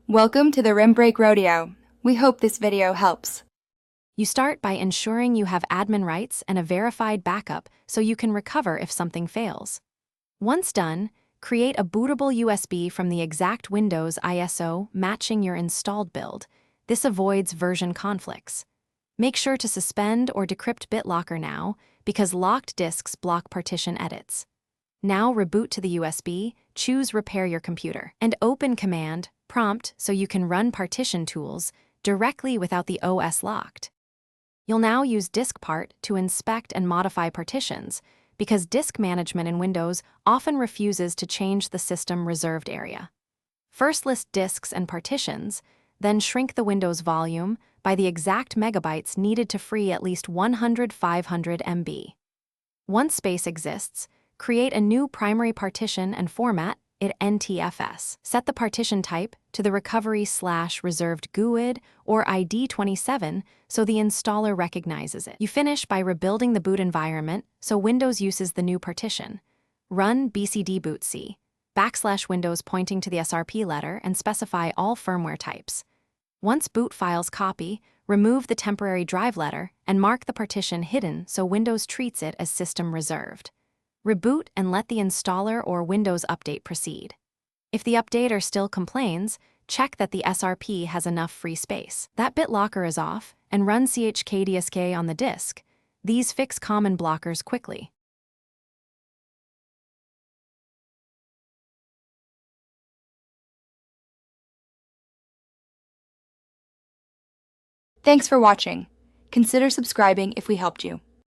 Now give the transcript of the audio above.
Welcome to the Rim Break Rodeo. We hope this video helps. You start by ensuring you have admin rights and a verified backup so you can recover if something fails. Once done, create a bootable USB from the exact Windows ISO matching your installed build. This avoids version conflicts. Make sure to suspend or decrypt BitLocker now because locked disks block partition edits. Now reboot to the USB, choose Repair Your Computer, and open Command Prompt so you can run partition tools directly without the OS locked. You'll now use DiskPart to inspect and modify partitions because disk management in Windows often refuses to change the system reserved area. First list disks and partitions, then shrink the Windows volume by the exact megabytes needed to free at least 500 MB. Once space exists, create a new primary partition and format it NTFS. Set the partition type to the recovery/reserved GUID or ID 27 so the installer recognizes it. You finish by rebuilding the boot environment so Windows uses the new partition. Run bcdbootc \Windows pointing to the SRP letter and specify all firmware types. Once boot files copy, remove the temporary drive letter and mark the partition hidden so Windows treats it as system reserved. Reboot and let the installer or Windows update proceed. If the updater still complains, check that the SRP has enough free space. That BitLocker is off, and run chkdsk on the disk. These fix common blockers quickly. Thanks for watching. Consider subscribing if we helped you.